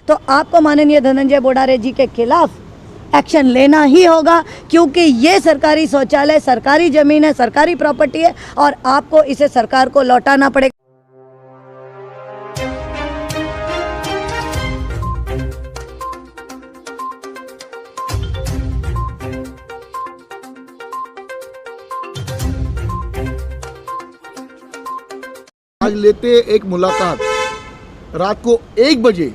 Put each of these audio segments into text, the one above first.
तो आपको माननीय धनंजय बोडारे जी के खिलाफ एक्शन लेना ही होगा, क्योंकि ये सरकारी शौचालय सरकारी ज़मीन है, सरकारी प्रॉपर्टी है और आपको इसे सरकार को लौटाना पड़ेगा। आज लेते एक मुलाकात रात को 1 बजे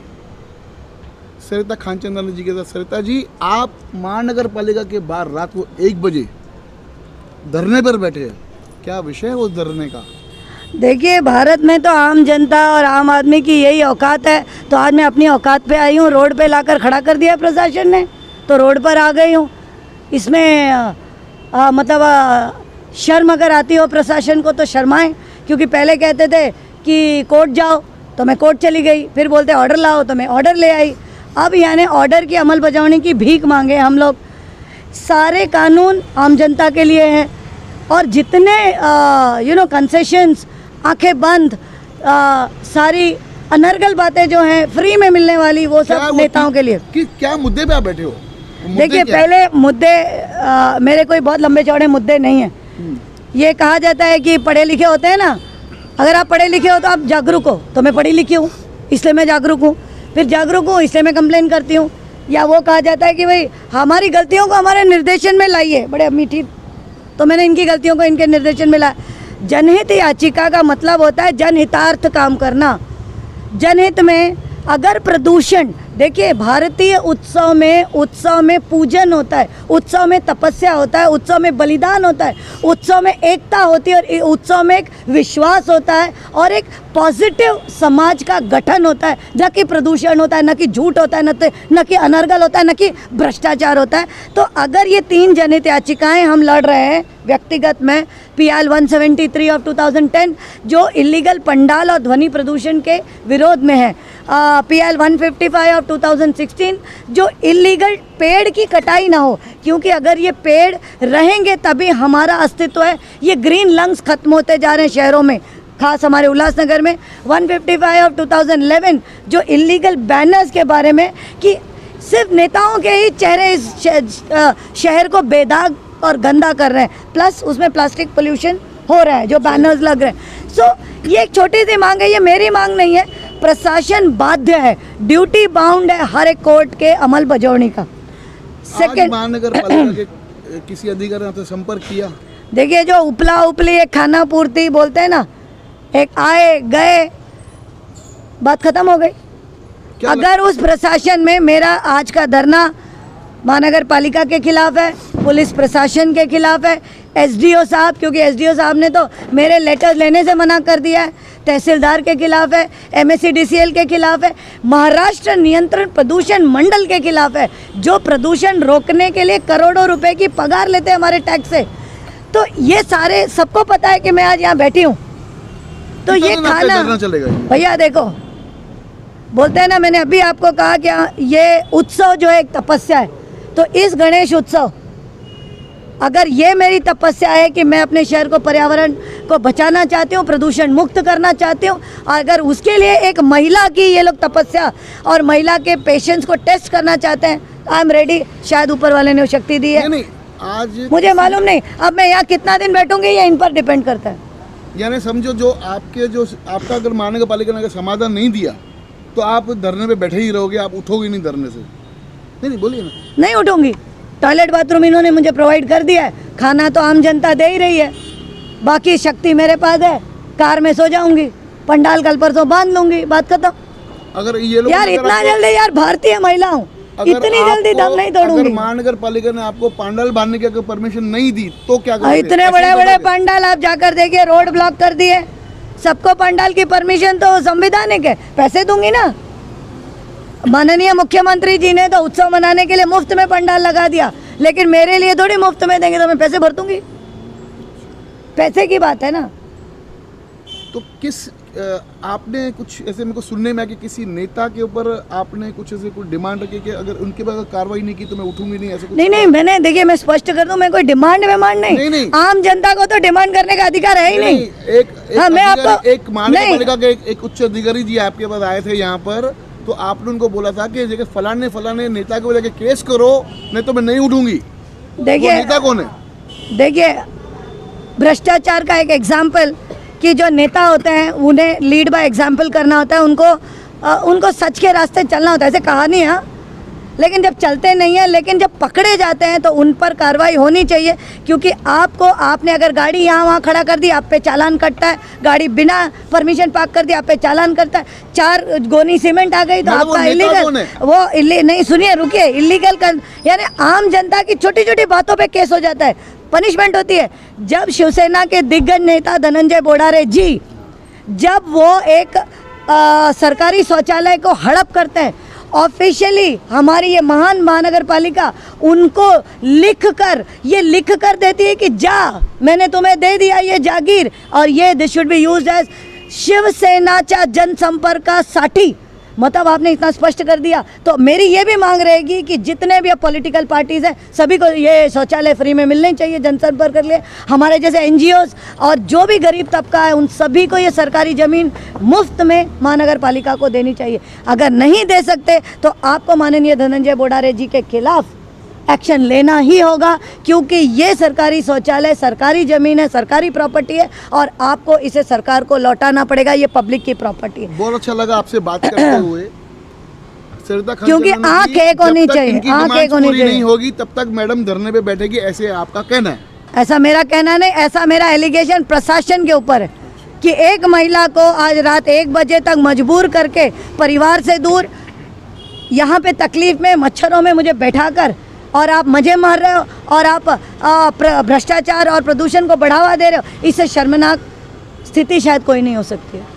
सरिता खानचंदानी जी के साथ। सरिता जी, आप महानगर पालिका के बाहर रात को 1 बजे धरने पर बैठे हैं, क्या विषय है उस धरने का? देखिए, भारत में तो आम जनता और आम आदमी की यही औकात है, तो आज मैं अपनी औकात पे आई हूँ। रोड पे लाकर खड़ा कर दिया प्रशासन ने, तो रोड पर आ गई हूँ। इसमें शर्म अगर आती हो प्रशासन को तो शर्माएं, क्योंकि पहले कहते थे कि कोर्ट जाओ तो मैं कोर्ट चली गई, फिर बोलते ऑर्डर लाओ तो मैं ऑर्डर ले आई। अब यानी ऑर्डर की अमल बजाने की भीख मांगे हम लोग। सारे कानून आम जनता के लिए हैं और जितने कंसेशंस, आंखें बंद, सारी अनर्गल बातें जो हैं फ्री में मिलने वाली, वो सब नेताओं के लिए। क्या मुद्दे पे आप बैठे हो? देखिए, पहले मुद्दे मेरे कोई बहुत लंबे चौड़े मुद्दे नहीं हैं। ये कहा जाता है कि पढ़े लिखे होते हैं ना, अगर आप पढ़े लिखे हो तो आप जागरूक हो, तो मैं पढ़ी लिखी हूँ इसलिए मैं जागरूक हूँ, फिर जागरूक हूँ इसलिए मैं कंप्लेन करती हूँ। या वो कहा जाता है कि भाई हमारी गलतियों को हमारे निर्देशन में लाइए, बड़े मीठी, तो मैंने इनकी गलतियों को इनके निर्देशन में लाया। जनहित याचिका का मतलब होता है जनहितार्थ काम करना। जनहित में अगर प्रदूषण, देखिए भारतीय उत्सव में पूजन होता है, उत्सव में तपस्या होता है, उत्सव में बलिदान होता है, उत्सव में एकता होती है और उत्सव में एक विश्वास होता है और एक पॉजिटिव समाज का गठन होता है। न कि प्रदूषण होता है, न कि झूठ होता है, न कि अनर्गल होता है, न कि भ्रष्टाचार होता है। तो अगर ये 3 जनहित याचिकाएं हम लड़ रहे हैं व्यक्तिगत में, PL 173 ऑफ 2010 जो इलीगल पंडाल और ध्वनि प्रदूषण के विरोध में है, PL 155 ऑफ 2016 जो इलीगल पेड़ की कटाई ना हो, क्योंकि अगर ये पेड़ रहेंगे तभी हमारा अस्तित्व है। ये ग्रीन लंग्स खत्म होते जा रहे हैं शहरों में, खास हमारे उल्लासनगर में। 155 ऑफ 2011 जो इलीगल बैनर्स के बारे में कि सिर्फ नेताओं के ही चेहरे इस शहर को बेदाग और गंदा कर रहे हैं, प्लस उसमें प्लास्टिक पोल्यूशन हो रहा है जो बैनर्स लग रहे हैं। सो ये एक छोटी सी मांग है, ये मेरी मांग नहीं है। प्रशासन बाध्य है, ड्यूटी बाउंड है हर एक कोर्ट के अमल बजाने का। सेकंड, महानगर पालिका के किसी अधिकारी ने संपर्क किया? देखिए, जो उपला उपली एक खाना पूर्ति बोलते हैं ना, एक आए गए, बात खत्म हो गई। अगर उस प्रशासन में मेरा आज का धरना महानगर पालिका के खिलाफ है, पुलिस प्रशासन के खिलाफ है, SDO साहब, क्योंकि SDO साहब ने तो मेरे लेटर लेने से मना कर दिया है, तहसीलदार के खिलाफ है, MSCDCL के खिलाफ है, महाराष्ट्र नियंत्रण प्रदूषण मंडल के खिलाफ है, जो प्रदूषण रोकने के लिए करोड़ों रुपए की पगार लेते हैं हमारे टैक्स से। तो ये सारे सबको पता है कि मैं आज यहाँ बैठी हूँ। तो ये खाना भैया देखो, बोलते हैं ना, मैंने अभी आपको कहा कि ये उत्सव जो है एक तपस्या है, तो इस गणेश उत्सव, अगर ये मेरी तपस्या है कि मैं अपने शहर को, पर्यावरण को बचाना चाहती हूँ, प्रदूषण मुक्त करना चाहती हूँ, अगर उसके लिए एक महिला की ये लोग तपस्या और महिला के पेशेंस को टेस्ट करना चाहते हैं, आई एम रेडी। शायद ऊपर वाले ने वो शक्ति दी है, नहीं, आज मुझे मालूम नहीं। अब मैं यहाँ कितना दिन बैठूंगी ये इन पर डिपेंड करता है। यानी समझो, जो आपका अगर महानगर पालिका ने अगर समाधान नहीं दिया तो आप धरने पे बैठे ही रहोगे, आप उठोगे नहीं धरने से? नहीं, बोलिए ना। नहीं उठूंगी। टॉयलेट बाथरूम इन्होंने मुझे प्रोवाइड कर दिया है, खाना तो आम जनता दे ही रही है, बाकी शक्ति मेरे पास है। कार में सो जाऊंगी, पंडाल कल परसों बांध लूंगी, बात खत्म। अगर ये लोग यार इतना जल्दी, यार भारतीय महिला हूँ, इतनी जल्दी दम नहीं तोड़ूंगी। अगर महानगर पालिका ने आपको पंडाल बांधने की अगर परमिशन नहीं दी तो क्या करोगे? इतने बड़े बड़े पंडाल आप जाकर देखिए, रोड ब्लॉक कर दिए। सबको पंडाल की परमिशन तो संवैधानिक है, पैसे दूंगी ना। माननीय मुख्यमंत्री जी ने तो उत्सव मनाने के लिए मुफ्त में पंडाल लगा दिया, लेकिन मेरे लिए थोड़ी मुफ्त में देंगे, तो मैं पैसे भर दूंगी। पैसे की बात है ना। तो किस आपने कुछ ऐसे मेरे को सुनने में आया कि किसी नेता के ऊपर आपने कुछ ऐसे कुछ डिमांड रखी कि अगर उनके पास कार्रवाई नहीं की तो मैं उठूंगी नहीं, ऐसे कुछ? नहीं, मैंने, देखिए मैं स्पष्ट कर दूं, मैं कोई डिमांड नहीं। आम जनता को तो डिमांड करने का अधिकार है ही नहीं। एक महानगर पालिका के एक उच्च अधिकारी जी आपके पास आए थे यहाँ पर, तो आपने उनको बोला था कि जगह फलाने फलाने नेता को लेके केस करो, नहीं तो मैं नहीं उठूंगी। वो देखिए नेता कौन है? देखिए भ्रष्टाचार का एक एग्जाम्पल कि जो नेता होते हैं उन्हें लीड बाय एग्जाम्पल करना होता है, उनको सच के रास्ते चलना होता है, ऐसे कहानी है। लेकिन जब चलते नहीं है, लेकिन जब पकड़े जाते हैं तो उन पर कार्रवाई होनी चाहिए, क्योंकि आपने अगर गाड़ी यहाँ वहाँ खड़ा कर दी, आप पे चालान कटता है। गाड़ी बिना परमिशन पार्क कर दी, आप पे चालान करता है। 4 गोनी सीमेंट आ गई तो आपका इलीगल, नहीं सुनिए रुकिए, इलीगल यानी आम जनता की छोटी छोटी बातों पे केस हो जाता है, पनिशमेंट होती है। जब शिवसेना के दिग्गज नेता धनंजय बोड़ारे जी जब वो एक सरकारी शौचालय को हड़प करते हैं, ऑफिशियली हमारी ये महान महानगर पालिका उनको लिख कर देती है कि जा, मैंने तुम्हें दे दिया ये जागीर, और ये this should be used as शिवसेनाच्या जनसंपर्कासाठी। मतलब आपने इतना स्पष्ट कर दिया। तो मेरी ये भी मांग रहेगी कि जितने भी अब पॉलिटिकल पार्टीज़ हैं सभी को ये शौचालय फ्री में मिलने चाहिए जनसंपर्क के लिए। हमारे जैसे एनजीओज और जो भी गरीब तबका है उन सभी को ये सरकारी ज़मीन मुफ्त में महानगर पालिका को देनी चाहिए। अगर नहीं दे सकते तो आपको माननीय धनंजय बोड़ारे जी के खिलाफ एक्शन लेना ही होगा, क्योंकि ये सरकारी शौचालय सरकारी ज़मीन है, सरकारी प्रॉपर्टी है, और आपको इसे सरकार को लौटाना पड़ेगा। ये पब्लिक की प्रॉपर्टी है। बहुत अच्छा लगा आपसे बात करते हुए सरिता खान, क्योंकि आंख एक होनी चाहिए, आंख एक होनी चाहिए। नहीं होगी तब तक मैडम धरने पे बैठेगी, ऐसे आपका कहना है? ऐसा मेरा कहना नहीं, ऐसा मेरा एलिगेशन प्रशासन के ऊपर है कि एक महिला को आज रात 1 बजे तक मजबूर करके परिवार से दूर, यहाँ पे तकलीफ में मच्छरों में मुझे बैठाकर, और आप मजे मार रहे हो, और आप भ्रष्टाचार और प्रदूषण को बढ़ावा दे रहे हो। इससे शर्मनाक स्थिति शायद कोई नहीं हो सकती है।